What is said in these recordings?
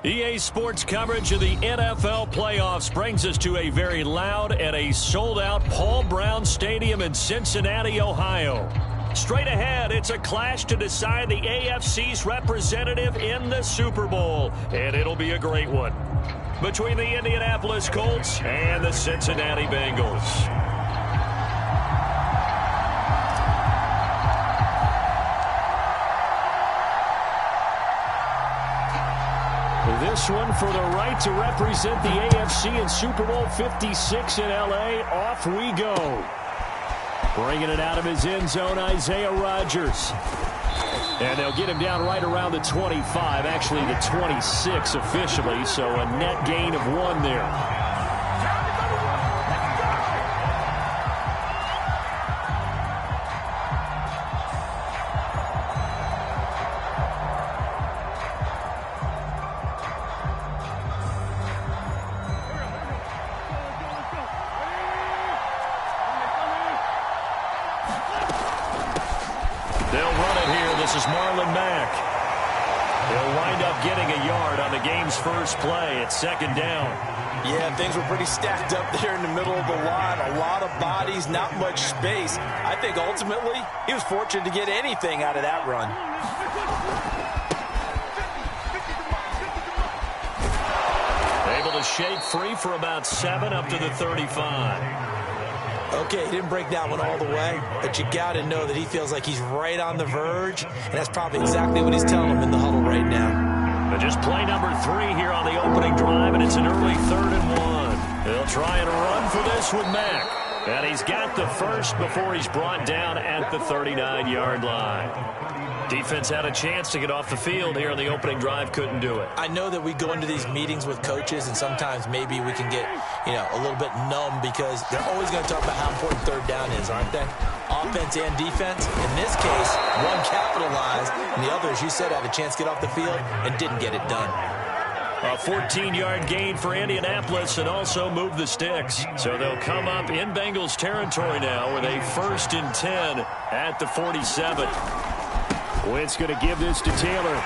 EA Sports coverage of the NFL playoffs brings us to a very loud and a sold-out Paul Brown Stadium in Cincinnati, Ohio. Straight ahead, it's a clash to decide the AFC's representative in the Super Bowl, and it'll be a great one, between the Indianapolis Colts and the Cincinnati Bengals. This one for the right to represent the AFC in Super Bowl 56 in L.A. Off we go. Bringing it out of his end zone, Isaiah Rodgers. And they'll get him down right around the 25, actually the 26 officially, so a net gain of 1 there. First play at second down. Yeah, things were pretty stacked up there in the middle of the line. A lot of bodies, not much space. I think ultimately he was fortunate to get anything out of that run. Able to shake free for about 7 up to the 35. Okay, he didn't break that one all the way, but you got to know that he feels like he's right on the verge, and that's probably exactly what he's telling him in the huddle right now. But just play number 3 here on the opening drive, and it's an early 3rd and 1. They'll try and run for this with Mack. And he's got the first before he's brought down at the 39-yard line. Defense had a chance to get off the field here on the opening drive, couldn't do it. I know that we go into these meetings with coaches, and sometimes maybe we can get, a little bit numb because they're always going to talk about how important 3rd down is, aren't they? Offense and defense. In this case, one capitalized, and the other, as you said, had a chance to get off the field and didn't get it done. A 14-yard gain for Indianapolis and also move the sticks. So they'll come up in Bengals territory now with a 1st and 10 at the 47. Wentz going to give this to Taylor.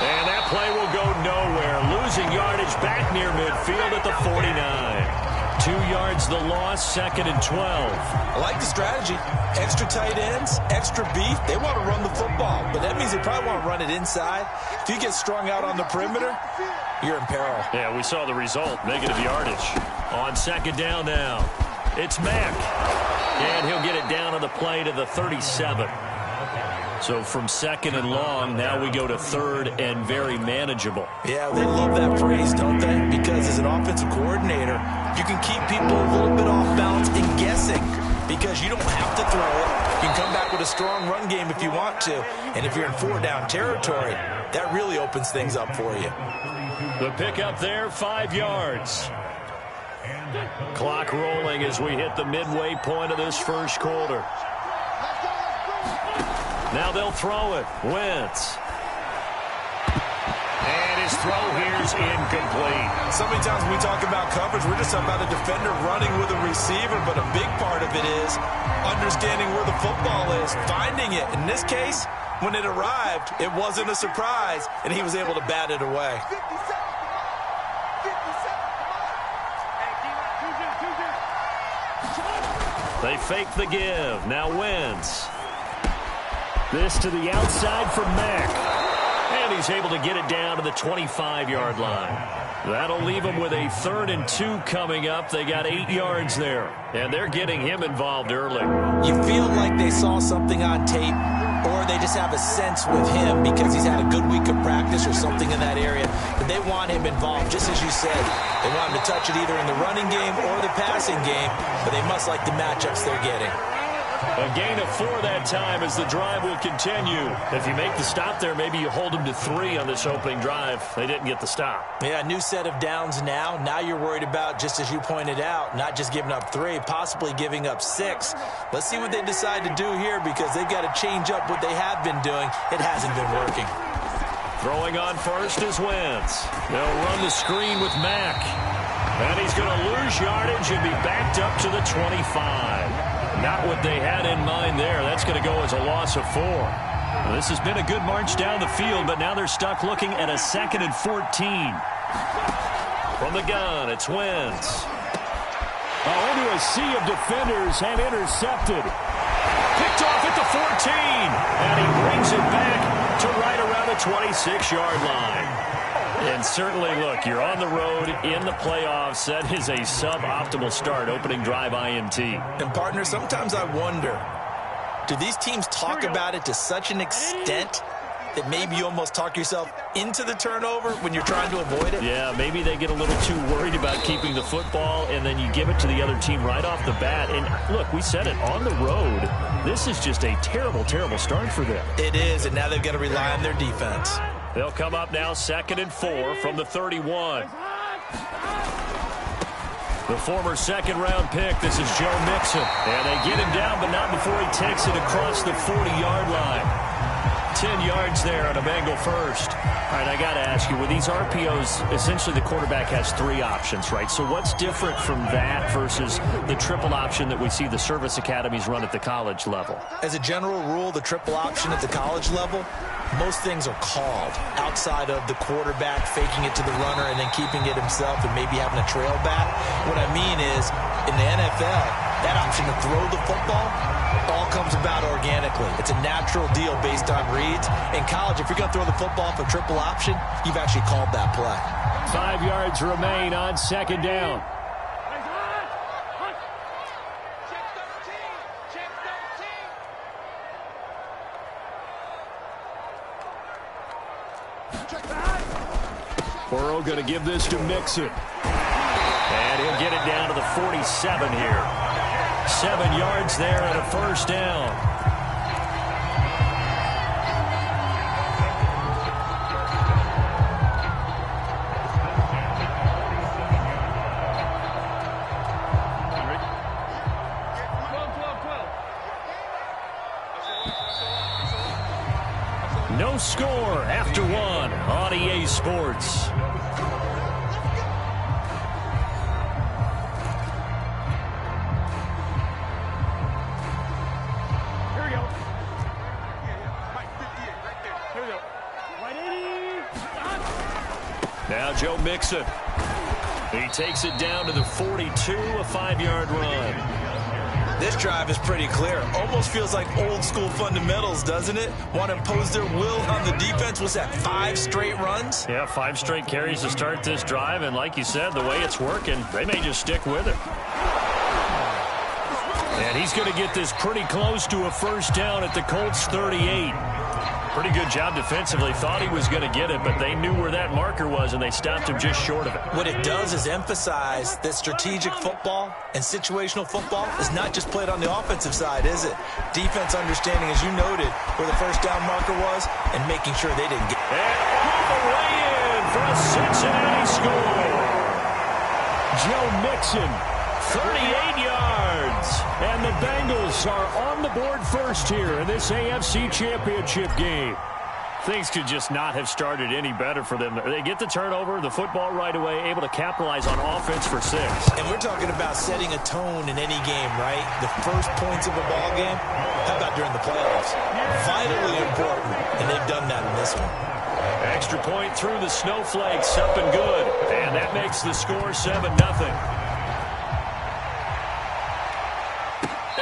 And that play will go nowhere. Losing yardage back near midfield at the 49. 2 yards the loss, 2nd and 12. I like the strategy. Extra tight ends, extra beef. They want to run the football, but that means they probably want to run it inside. If you get strung out on the perimeter, you're in peril. Yeah, we saw the result, negative yardage. On 2nd down now, it's Mack. And he'll get it down on the play to the 37. So from 2nd and long, now we go to 3rd and very manageable. Yeah, they love that phrase, don't they? Because as an offensive coordinator, you can keep people a little bit off balance and guessing because you don't have to throw it. You can come back with a strong run game if you want to. And if you're in 4-down territory, that really opens things up for you. The pickup there, 5 yards. Clock rolling as we hit the midway point of this first quarter. Now they'll throw it. Wentz. And his throw here's incomplete. So many times when we talk about coverage, we're just talking about a defender running with a receiver, but a big part of it is understanding where the football is, finding it. In this case, when it arrived, it wasn't a surprise, and he was able to bat it away. They fake the give. Now Wentz. This to the outside for Mack. And he's able to get it down to the 25-yard line. That'll leave him with a 3rd and 2 coming up. They got 8 yards there. And they're getting him involved early. You feel like they saw something on tape, or they just have a sense with him because he's had a good week of practice or something in that area. But they want him involved, just as you said. They want him to touch it either in the running game or the passing game, but they must like the matchups they're getting. A gain of 4 that time as the drive will continue. If you make the stop there, maybe you hold them to 3 on this opening drive. They didn't get the stop. Yeah, new set of downs now. Now you're worried about, just as you pointed out, not just giving up 3, possibly giving up 6. Let's see what they decide to do here because they've got to change up what they have been doing. It hasn't been working. Throwing on first is Wentz. They'll run the screen with Mack. And he's going to lose yardage and be backed up to the 25. Not what they had in mind there. That's going to go as a loss of 4. Well, this has been a good march down the field, but now they're stuck looking at a 2nd and 14. From the gun, it's Wentz. Into a sea of defenders and intercepted. Picked off at the 14, and he brings it back to right around the 26-yard line. And certainly, look, you're on the road in the playoffs. That is a suboptimal start, opening drive INT. And, partner, sometimes I wonder, do these teams talk about it to such an extent that maybe you almost talk yourself into the turnover when you're trying to avoid it? Yeah, maybe they get a little too worried about keeping the football, and then you give it to the other team right off the bat. And, look, we said it, on the road, this is just a terrible, terrible start for them. It is, and now they've got to rely on their defense. They'll come up now 2nd and 4 from the 31. The former second-round pick, this is Joe Mixon. And they get him down, but not before he takes it across the 40-yard line. 10 yards there on a Bengal first. All right, I got to ask you, with these RPOs, essentially the quarterback has 3 options, right? So what's different from that versus the triple option that we see the service academies run at the college level? As a general rule, the triple option at the college level, most things are called outside of the quarterback faking it to the runner and then keeping it himself and maybe having a trail back. What I mean is, in the NFL, that option to throw the football all comes about organically. It's a natural deal based on reads. In college, if you're going to throw the football for triple option, you've actually called that play. 5 yards remain on 2nd down. Burrow going to give this to Mixon. And he'll get it down to the 47 here. 7 yards there and a first down. No score after 1 on EA Sports. Now Joe Mixon. He takes it down to the 42, a 5-yard run. This drive is pretty clear. Almost feels like old school fundamentals, doesn't it? Want to impose their will on the defense. Was that 5 straight runs? Yeah, 5 straight carries to start this drive. And like you said, the way it's working, they may just stick with it. And he's going to get this pretty close to a first down at the Colts 38. Pretty good job defensively. Thought he was going to get it, but they knew where that marker was, and they stopped him just short of it. What it does is emphasize that strategic football and situational football is not just played on the offensive side, is it? Defense understanding, as you noted, where the first down marker was and making sure they didn't get it. And all the way in for a Cincinnati score. Joe Mixon, 38 yards. and the Bengals are on the board first here in this AFC Championship game. Things could just not have started any better for them. They get the turnover, the football right away, able to capitalize on offense for 6. And we're talking about setting a tone in any game, right? The first points of a ball game. How about during the playoffs? Vitally important, and they've done that in this one. Extra point through the snowflakes, up and good. And that makes the score 7-0.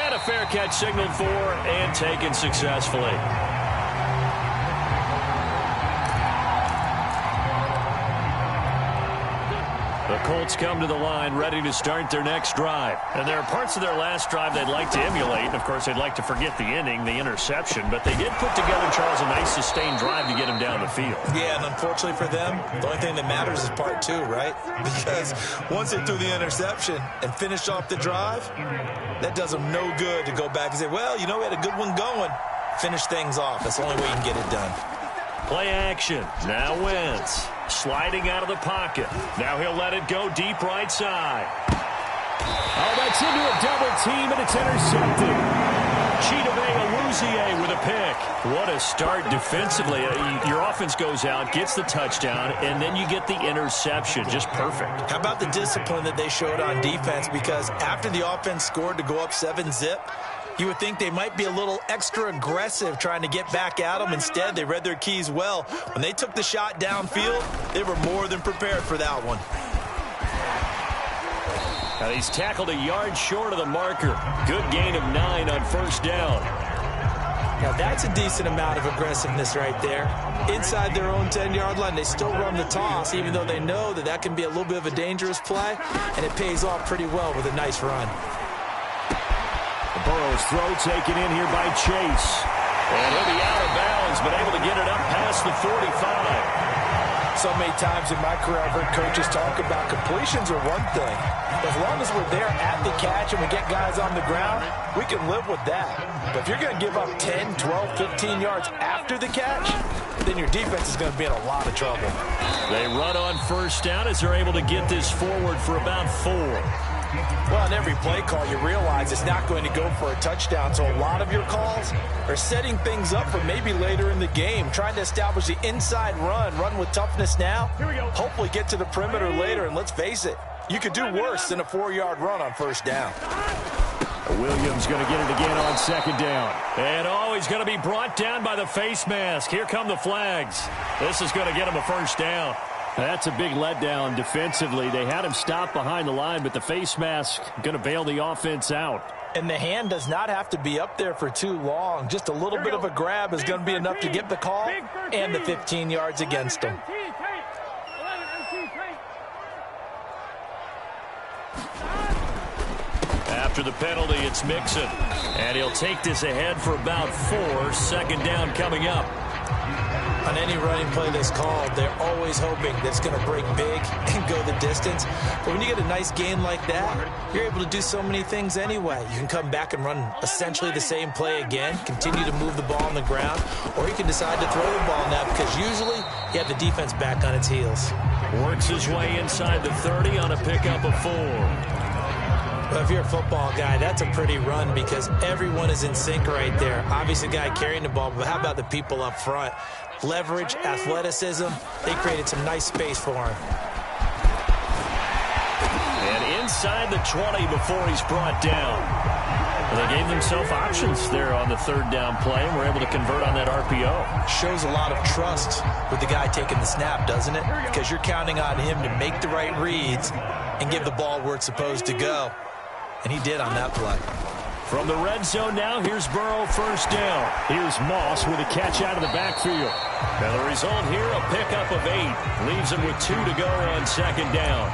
And a fair catch signaled for and taken successfully. The Colts come to the line ready to start their next drive. And there are parts of their last drive they'd like to emulate. And, of course, they'd like to forget the inning, the interception. But they did put together, Charles, a nice sustained drive to get him down the field. Yeah, and unfortunately for them, the only thing that matters is part 2, right? Because once they threw the interception and finished off the drive, that does them no good to go back and say, well, you know, we had a good one going. Finish things off. That's the only way you can get it done. Play action. Now Wentz. Sliding out of the pocket. Now he'll let it go deep right side. Oh, that's into a double team, and it's intercepted. Chidobe Awuzie with a pick. What a start defensively. Your offense goes out, gets the touchdown, and then you get the interception. Just perfect. How about the discipline that they showed on defense? Because after the offense scored to go up 7-zip, You would think they might be a little extra aggressive trying to get back at them. Instead, they read their keys well. When they took the shot downfield, they were more than prepared for that one. Now he's tackled a yard short of the marker. Good gain of 9 on first down. Now that's a decent amount of aggressiveness right there. Inside their own 10-yard line, they still run the toss, even though they know that that can be a little bit of a dangerous play, and it pays off pretty well with a nice run. Burrow's throw taken in here by Chase. And he'll be out of bounds, but able to get it up past the 45. So many times in my career, I've heard coaches talk about completions are one thing. As long as we're there at the catch and we get guys on the ground, we can live with that. But if you're going to give up 10, 12, 15 yards after the catch, then your defense is going to be in a lot of trouble. They run on first down as they're able to get this forward for about 4. Well, in every play call, you realize it's not going to go for a touchdown. So a lot of your calls are setting things up for maybe later in the game, trying to establish the inside run with toughness now, hopefully get to the perimeter later. And let's face it, you could do worse than a 4-yard run on first down. Williams going to get it again on second down. And he's going to be brought down by the face mask. Here come the flags. This is going to get him a first down. That's a big letdown defensively. They had him stop behind the line, but the face mask going to bail the offense out. And the hand does not have to be up there for too long. Just a little bit of a grab is going to be enough to get the call and the 15 yards against him. After the penalty, it's Mixon. And he'll take this ahead for about 4. Second down coming up. On any running play that's called, they're always hoping that it's going to break big and go the distance. But when you get a nice gain like that, you're able to do so many things anyway. You can come back and run essentially the same play again, continue to move the ball on the ground, or you can decide to throw the ball now because usually you have the defense back on its heels. Works his way inside the 30 on a pickup of 4. Well, if you're a football guy, that's a pretty run because everyone is in sync right there. Obviously, the guy carrying the ball, but how about the people up front? Leverage, athleticism, they created some nice space for him. And inside the 20 before he's brought down. Well, they gave themselves options there on the third down play, and were able to convert on that RPO. Shows a lot of trust with the guy taking the snap, doesn't it? Because you're counting on him to make the right reads and give the ball where it's supposed to go. And he did on that play. From the red zone now, here's Burrow first down. Here's Moss with a catch out of the backfield. Now the result here, a pickup of 8. Leaves him with 2 to go on second down.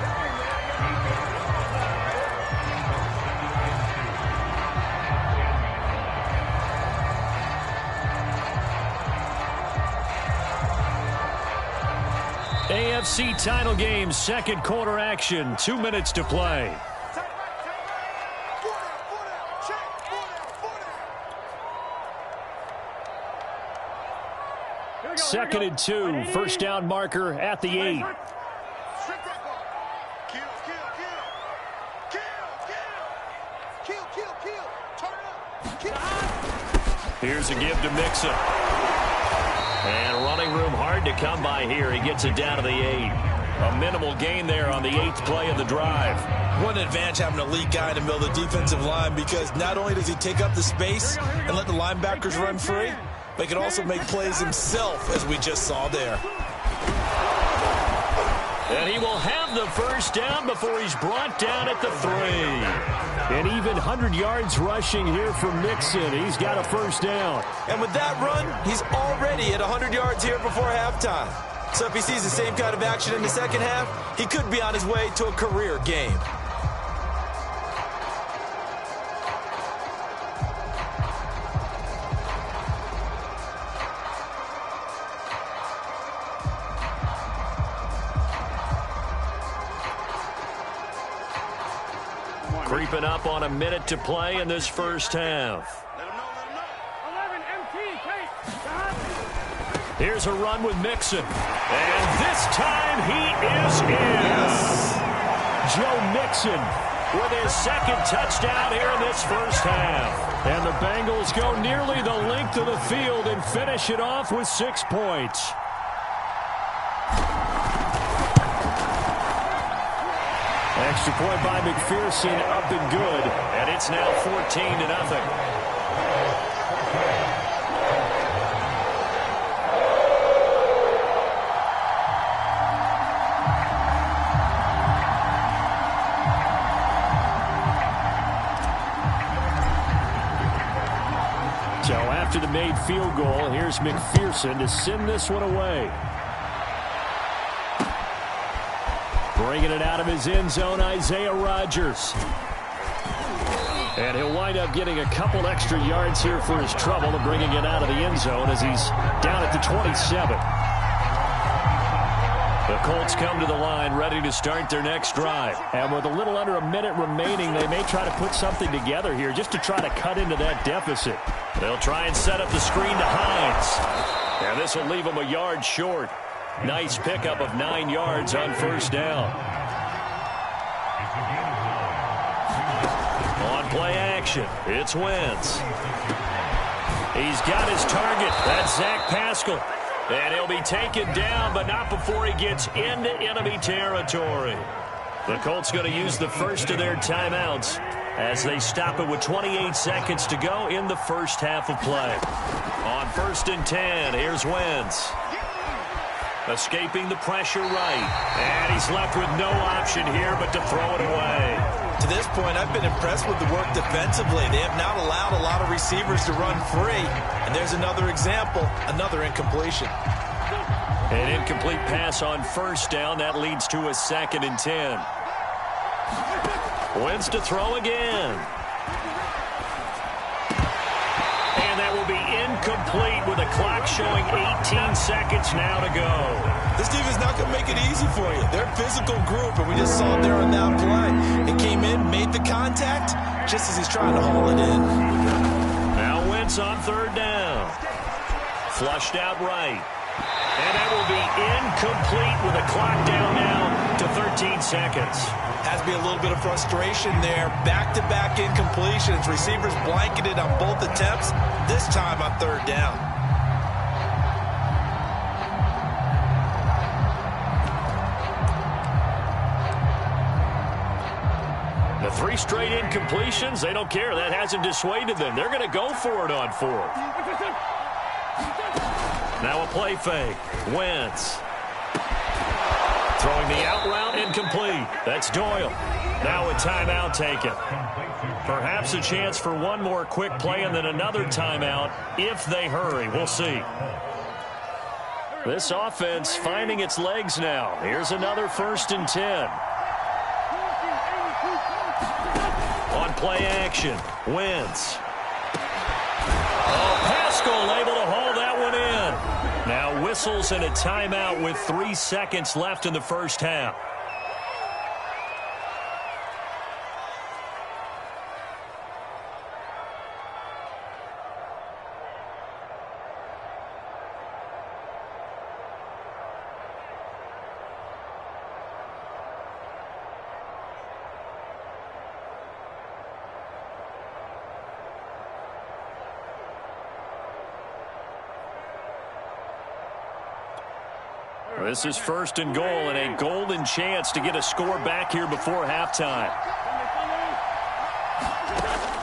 AFC title game, second quarter action. 2 minutes to play. Second and 2, first down marker at the 8. Here's a give to Mixon. And running room hard to come by here. He gets it down to the 8. A minimal gain there on the 8th play of the drive. What an advantage having an elite guy in the middle of the defensive line because not only does he take up the space and let the linebackers run free, but he can also make plays himself, as we just saw there. And he will have the first down before he's brought down at the 3. And even 100 yards rushing here from Mixon. He's got a first down. And with that run, he's already at 100 yards here before halftime. So if he sees the same kind of action in the second half, he could be on his way to a career game. Creeping up on a minute to play in this first half. Here's a run with Mixon. And this time he is in. Joe Mixon with his second touchdown here in this first half. And the Bengals go nearly the length of the field and finish it off with 6 points. Extra point by McPherson, up and good. And it's now 14-0. So after the made field goal, here's McPherson to send this one away. Bringing it out of his end zone, Isaiah Rodgers. And he'll wind up getting a couple extra yards here for his trouble and bringing it out of the end zone as he's down at the 27. The Colts come to the line ready to start their next drive. And with a little under a minute remaining, they may try to put something together here just to try to cut into that deficit. They'll try and set up the screen to Hines. And this will leave them a yard short. Nice pickup of 9 yards on first down. On play action, it's Wentz. He's got his target. That's Zach Pascal. And he'll be taken down, but not before he gets into enemy territory. The Colts going to use the first of their timeouts as they stop it with 28 seconds to go in the first half of play. On 1st and 10, here's Wentz. Escaping the pressure right. And he's left with no option here but to throw it away. To this point, I've been impressed with the work defensively. They have not allowed a lot of receivers to run free. And there's another example, another incompletion. An incomplete pass on first down. That leads to a 2nd and 10. Wentz to throw again. And that will be incomplete with a clock showing 18 seconds now to go. This defense is not going to make it easy for you. They're a physical group, and we just saw it there on that play. It came in, made the contact, just as he's trying to haul it in. Now Wentz on 3rd down. Flushed out right. And that will be incomplete with a clock down now to 13 seconds. Has to be a little bit of frustration there. Back-to-back incompletions. Receivers blanketed on both attempts, this time on 3rd down. The 3 straight incompletions, they don't care. That hasn't dissuaded them. They're going to go for it on 4th. Now a play fake. Wentz. Throwing the out route, incomplete. That's Doyle. Now a timeout taken. Perhaps a chance for one more quick play and then another timeout if they hurry. We'll see. This offense finding its legs now. Here's another 1st and 10. On play action, Wentz. Oh, Pascal able to haul that one in. Now whistles and a timeout with 3 seconds left in the first half. This is 1st and goal and a golden chance to get a score back here before halftime.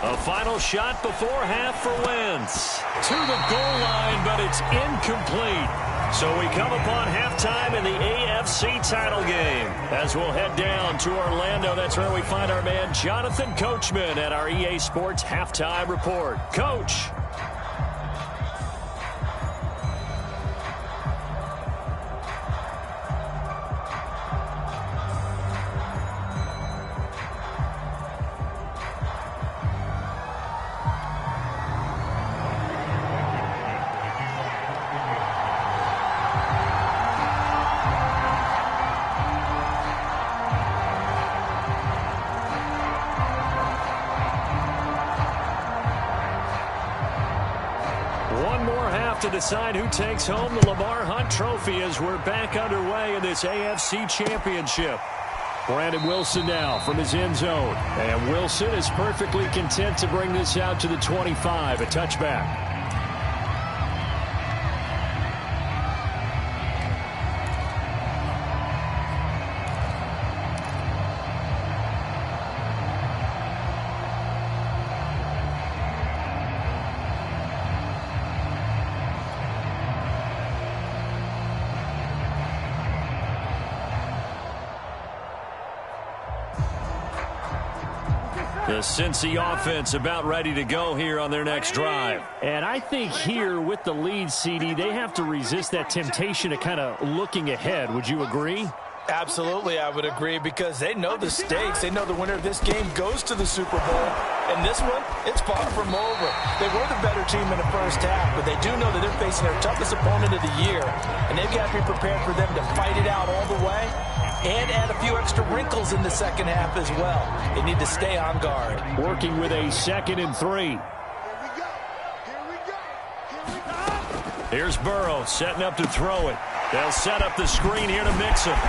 A final shot before half for Wentz. To the goal line, but it's incomplete. So we come upon halftime in the AFC title game. As we'll head down to Orlando, that's where we find our man Jonathan Coachman at our EA Sports Halftime Report. Coach. To decide who takes home the Lamar Hunt Trophy as we're back underway in this AFC Championship. Brandon Wilson now from his end zone. And Wilson is perfectly content to bring this out to the 25, a touchback. The Cincy offense about ready to go here on their next drive. And I think here with the lead, CD, they have to resist that temptation to kind of looking ahead. Would you agree? Absolutely, I would agree, because they know the stakes. They know the winner of this game goes to the Super Bowl. And this one, it's far from over. They were the better team in the first half, but they do know that they're facing their toughest opponent of the year. And they've got to be prepared for them to fight it out all the way and add a few extra wrinkles in the second half as well. They need to stay on guard. Working with a 2nd and 3. Here's Burrow setting up to throw it. They'll set up the screen here to mix him.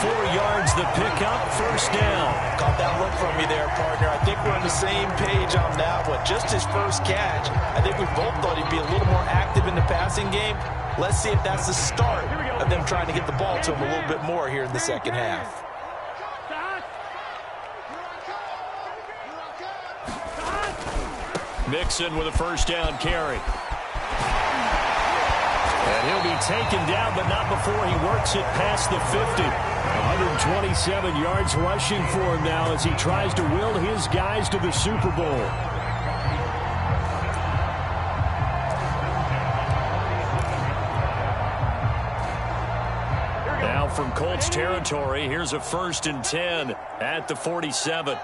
4 yards the pickup, first down. Caught that look from me there, partner. I think we're on the same page on that one. Just his first catch. I think we both thought he'd be a little more active in the passing game. Let's see if that's the start of them trying to get the ball to him a little bit more here in the second half. Mixon with a first down carry. And he'll be taken down, but not before he works it past the 50. 127 yards rushing for him now as he tries to will his guys to the Super Bowl. Now from Colts territory, here's a 1st and 10 at the 47.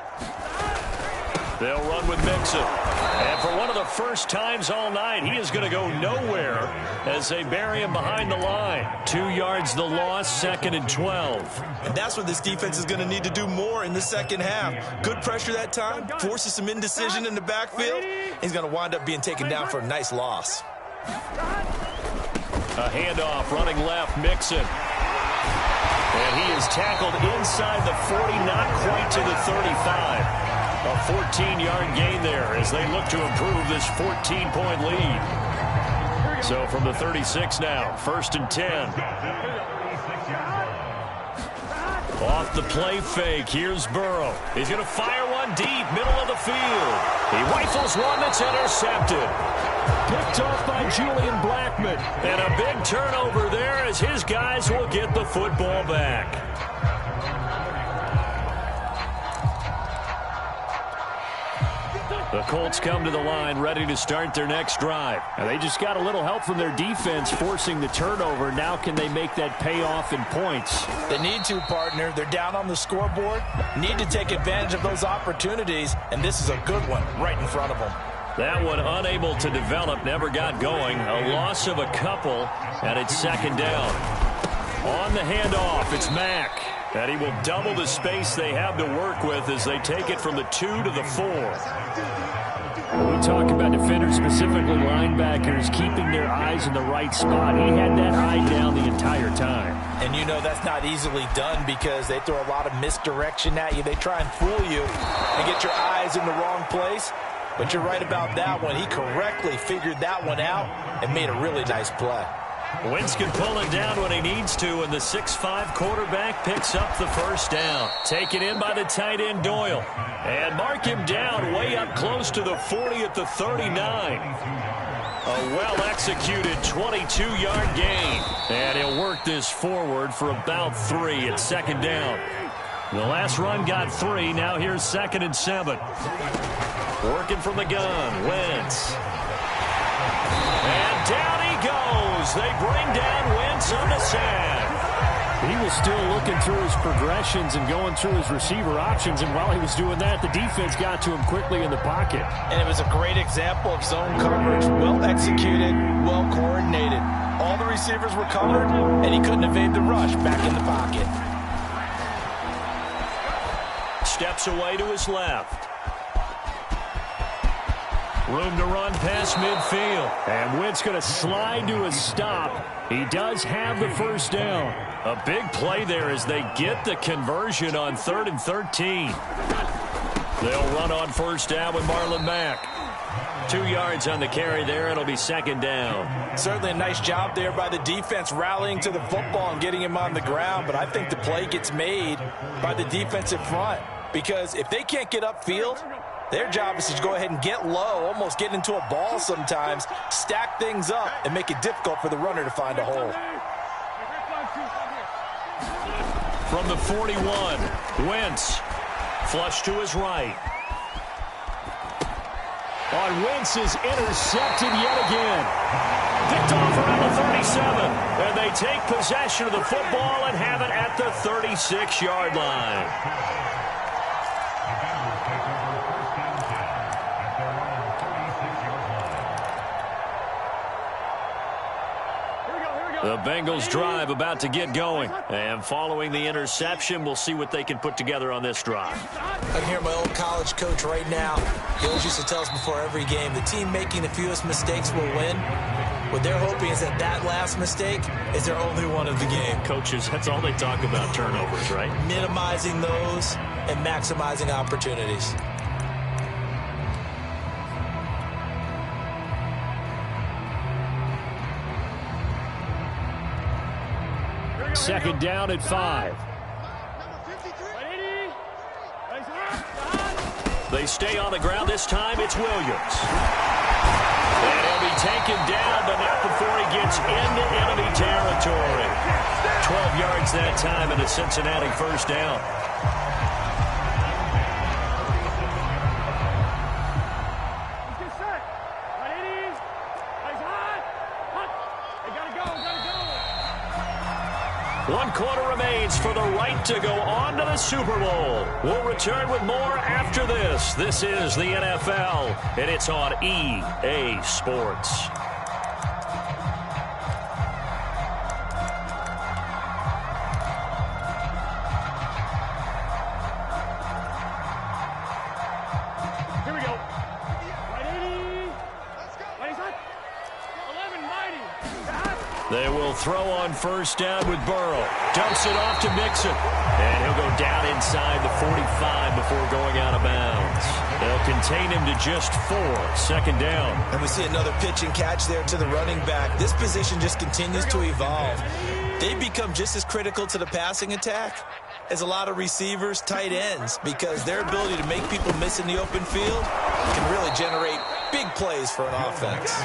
They'll run with Mixon. And for one of the first times all night, he is going to go nowhere as they bury him behind the line. 2 yards the loss, 2nd and 12. And that's what this defense is going to need to do more in the second half. Good pressure that time, forces some indecision in the backfield. He's going to wind up being taken down for a nice loss. A handoff, running left, Mixon. And he is tackled inside the 40, not quite to the 35. A 14-yard gain there as they look to improve this 14-point lead. So from the 36 now, 1st and 10. Off the play fake, here's Burrow. He's going to fire one deep, middle of the field. He rifles one that's intercepted. Picked off by Julian Blackmon. And a big turnover there as his guys will get the football back. The Colts come to the line ready to start their next drive. And they just got a little help from their defense forcing the turnover. Now can they make that pay off in points? They need to, partner. They're down on the scoreboard. Need to take advantage of those opportunities, and this is a good one right in front of them. That one unable to develop, never got going. A loss of a couple, and it's 2nd down. On the handoff, it's Mack. And he will double the space they have to work with as they take it from the 2 to the 4. We talk about defenders, specifically linebackers, keeping their eyes in the right spot. He had that eye down the entire time. And you know that's not easily done because they throw a lot of misdirection at you. They try and fool you and get your eyes in the wrong place. But you're right about that one. He correctly figured that one out and made a really nice play. Wentz can pull it down when he needs to, and the 6'5" quarterback picks up the first down. Taken in by the tight end Doyle. And mark him down way up close to the 40 at the 39. A well-executed 22-yard gain. And he'll work this forward for about 3 at 2nd down. The last run got 3. Now here's 2nd and 7. Working from the gun, Wentz. And down he goes. They bring down Wentz on the sack. He was still looking through his progressions and going through his receiver options, and while he was doing that, the defense got to him quickly in the pocket. And it was a great example of zone coverage. Well executed, well coordinated. All the receivers were covered, and he couldn't evade the rush back in the pocket. Steps away to his left. Room to run past midfield. And Wentz going to slide to a stop. He does have the first down. A big play there as they get the conversion on 3rd and 13. They'll run on first down with Marlon Mack. 2 yards on the carry there. It'll be 2nd down. Certainly a nice job there by the defense rallying to the football and getting him on the ground. But I think the play gets made by the defensive front. Because if they can't get upfield, their job is to go ahead and get low, almost get into a ball sometimes, stack things up, and make it difficult for the runner to find a hole. From the 41, Wentz Flush to his right. On Wentz is intercepted yet again. Picked off around the 37. And they take possession of the football and have it at the 36-yard line. The Bengals drive about to get going. And following the interception, we'll see what they can put together on this drive. I can hear my old college coach right now. He always used to tell us before every game, the team making the fewest mistakes will win. What they're hoping is that that last mistake is their only one of the game. Coaches, that's all they talk about, turnovers, right? Minimizing those and maximizing opportunities. Second down at 5. They stay on the ground. This time it's Williams. And he'll be taken down, but not before he gets into enemy territory. 12 yards that time and a Cincinnati first down. One quarter remains for the right to go on to the Super Bowl. We'll return with more after this. This is the NFL, and it's on EA Sports. Here we go. 180. Let's go. 11 mighty. They will throw on first down with Burrow. Dumps it off to Mixon. And he'll go down inside the 45 before going out of bounds. They'll contain him to just 4. Second down. And we see another pitch and catch there to the running back. This position just continues to evolve. They become just as critical to the passing attack as a lot of receivers, tight ends, because their ability to make people miss in the open field can really generate big plays for an offense.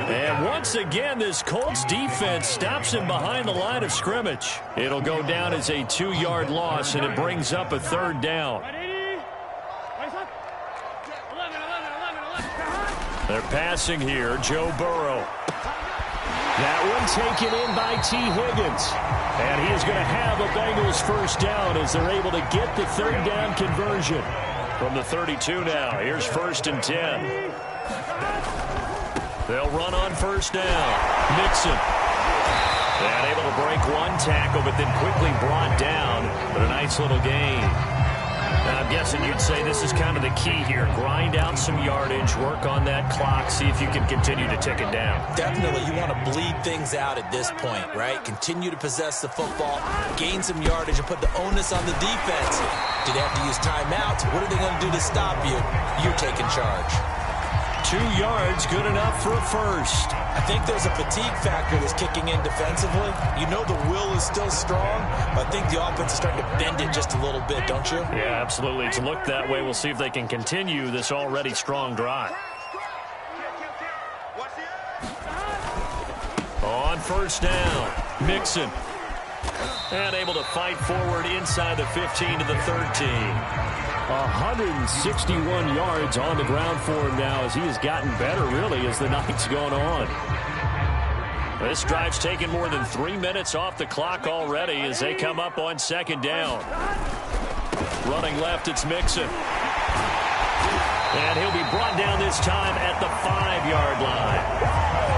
And once again, this Colts defense stops him behind the line of scrimmage. It'll go down as a 2-yard loss, and it brings up a third down. They're passing here, Joe Burrow. That one taken in by T. Higgins. And he is going to have a Bengals first down as they're able to get the third down conversion. From the 32 now, here's 1st and 10. They'll run on first down. Mixon. And able to break one tackle, but then quickly brought down. But a nice little gain. Now, I'm guessing you'd say this is kind of the key here. Grind out some yardage, work on that clock, see if you can continue to tick it down. Definitely, you want to bleed things out at this point, right? Continue to possess the football, gain some yardage, and put the onus on the defense. Do they have to use timeouts? What are they going to do to stop you? You're taking charge. 2 yards, good enough for a first. I think there's a fatigue factor that's kicking in defensively. You know the will is still strong, but I think the offense is starting to bend it just a little bit, don't you? Yeah, absolutely. It's looked that way. We'll see if they can continue this already strong drive. On first down, Mixon. And able to fight forward inside the 15 to the 13. 161 yards on the ground for him now as he has gotten better, really, as the night's gone on. This drive's taken more than 3 minutes off the clock already as they come up on second down. Running left, it's Mixon. And he'll be brought down this time at the 5-yard line.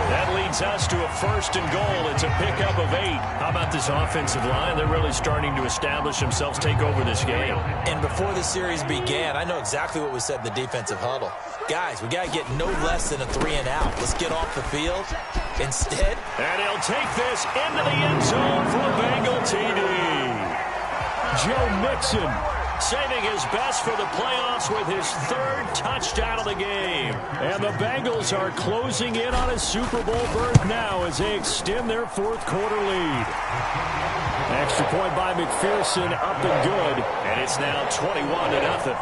That leads us to a 1st and goal. It's a pickup of 8. How about this offensive line? They're really starting to establish themselves, take over this game. And before the series began, I know exactly what we said in the defensive huddle. Guys, we got to get no less than a 3-and-out. Let's get off the field. Instead. And he'll take this into the end zone for a Bengal TD. Joe Mixon saving his best for the playoffs with his 3rd touchdown of the game. And the Bengals are closing in on a Super Bowl berth now as they extend their 4th quarter lead. Extra point by McPherson, up and good. And it's now 21-0.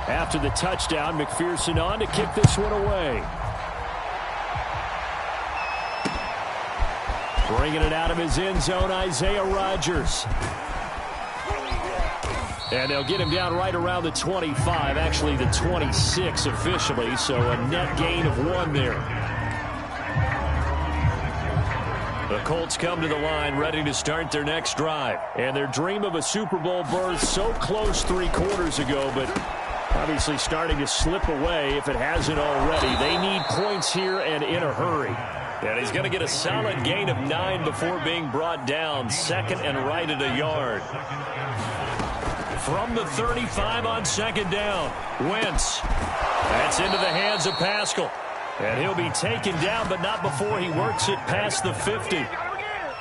After the touchdown, McPherson on to kick this one away. Bringing it out of his end zone, Isaiah Rodgers. And they'll get him down right around the 25, actually the 26 officially, so a net gain of 1 there. The Colts come to the line ready to start their next drive. And their dream of a Super Bowl berth so close 3 quarters ago, but obviously starting to slip away if it hasn't already. They need points here and in a hurry. And he's going to get a solid gain of 9 before being brought down. 2nd and right at a yard. From the 35 on 2nd down, Wentz. That's into the hands of Pascal. And he'll be taken down, but not before he works it past the 50.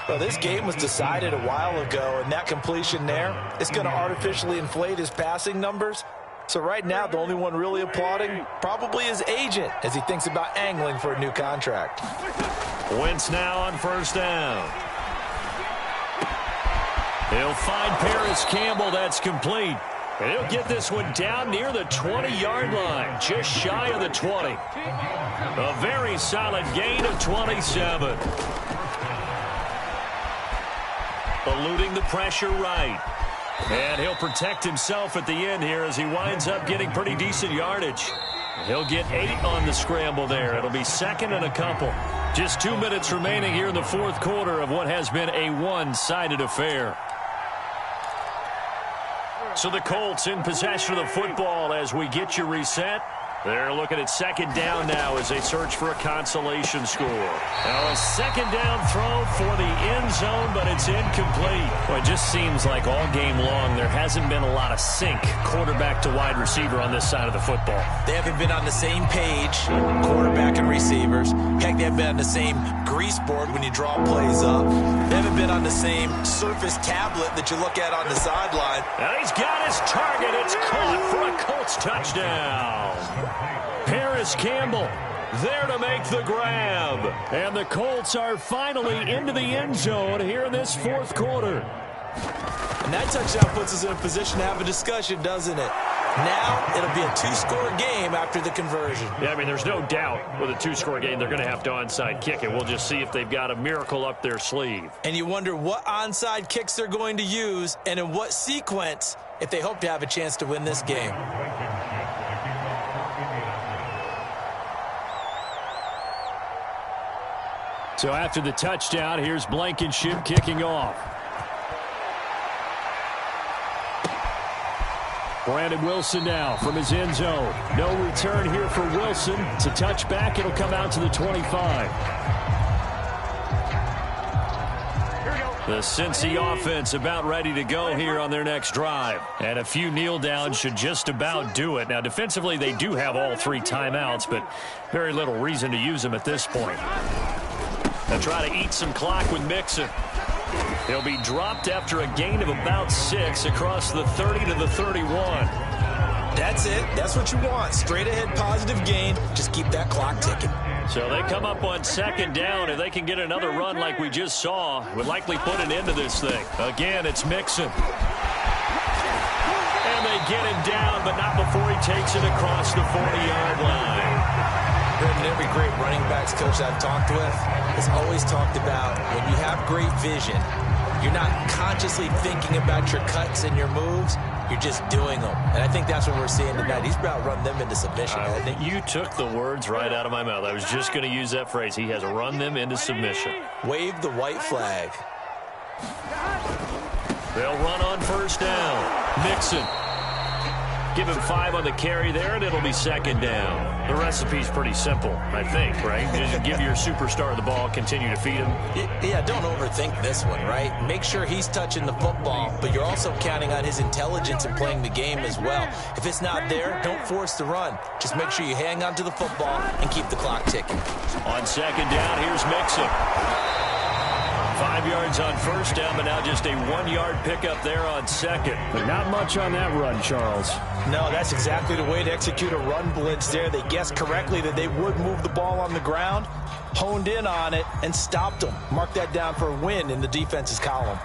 Well, this game was decided a while ago, and that completion there is going to artificially inflate his passing numbers. So right now, the only one really applauding probably his agent as he thinks about angling for a new contract. Wentz now on 1st down. He'll find Paris Campbell. That's complete. And he'll get this one down near the 20-yard line, just shy of the 20. A very solid gain of 27. Eluding the pressure right. And he'll protect himself at the end here as he winds up getting pretty decent yardage. He'll get 8 on the scramble there. It'll be 2nd and a couple. Just 2 minutes remaining here in the 4th quarter of what has been a one-sided affair. So the Colts in possession of the football as we get you reset. They're looking at 2nd down now as they search for a consolation score. Now a 2nd down throw for the end zone, but it's incomplete. Well, it just seems like all game long there hasn't been a lot of sync quarterback to wide receiver on this side of the football. They haven't been on the same page, quarterback and receivers. Heck, they haven't been on the same grease board when you draw plays up. They haven't been on the same Surface tablet that you look at on the sideline. And he's got his target. It's caught for a Colts touchdown. Paris Campbell there to make the grab. And the Colts are finally into the end zone here in this 4th quarter. And that touchdown puts us in a position to have a discussion, doesn't it? Now it'll be a 2-score game after the conversion. Yeah, I mean, there's no doubt with a 2-score game they're going to have to onside kick it. We'll just see if they've got a miracle up their sleeve. And you wonder what onside kicks they're going to use and in what sequence if they hope to have a chance to win this game. So after the touchdown, here's Blankenship kicking off. Brandon Wilson now from his end zone. No return here for Wilson. It's a touchback. It'll come out to the 25. The Cincy offense about ready to go here on their next drive. And a few kneel downs should just about do it. Now, defensively, they do have all 3 timeouts, but very little reason to use them at this point. They'll try to eat some clock with Mixon. He'll be dropped after a gain of about 6 across the 30 to the 31. That's it. That's what you want. Straight ahead positive gain. Just keep that clock ticking. So they come up on 2nd down. If they can get another run like we just saw, would likely put an end to this thing. Again, it's Mixon. And they get him down, but not before he takes it across the 40-yard line. And every great running backs coach I've talked with has always talked about when you have great vision, you're not consciously thinking about your cuts and your moves. You're just doing them. And I think that's what we're seeing tonight. He's about run them into submission. You took the words right out of my mouth. I was just going to use that phrase. He has run them into submission. Wave the white flag. They'll run on 1st down. Mixon. Give him 5 on the carry there, and it'll be 2nd down. The recipe's pretty simple, I think, right? Just give your superstar the ball, continue to feed him. Yeah, don't overthink this one, right? Make sure he's touching the football, but you're also counting on his intelligence in playing the game as well. If it's not there, don't force the run. Just make sure you hang on to the football and keep the clock ticking. On 2nd down, here's Mixon. 5 yards on 1st down, but now just a 1-yard pickup there on 2nd. But not much on that run, Charles. No, that's exactly the way to execute a run blitz there. They guessed correctly that they would move the ball on the ground, honed in on it, and stopped them. Mark that down for a win in the defense's column.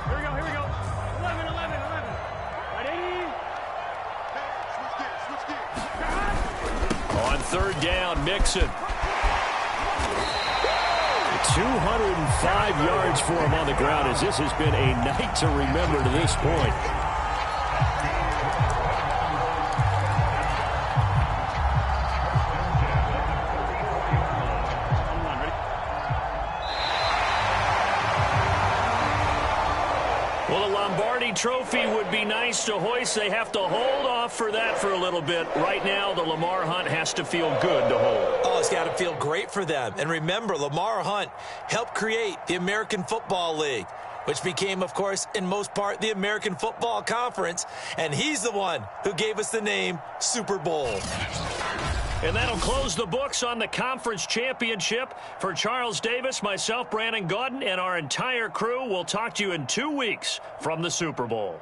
Here we go. 11. Ready? Switch gears. On 3rd down, Mixon. 205 yards for him on the ground, as this has been a night to remember to this point. Well, a Lombardi trophy would be nice to hoist. They have to hold off for that for a little bit. Right now, the Lamar Hunt has to feel good to hold. Oh, it's got to feel great for them. And remember, Lamar Hunt helped create the American Football League, which became, of course, in most part, the American Football Conference. And he's the one who gave us the name Super Bowl. And that'll close the books on the conference championship. For Charles Davis, myself, Brandon Gaudin, and our entire crew, we'll talk to you in 2 weeks from the Super Bowl.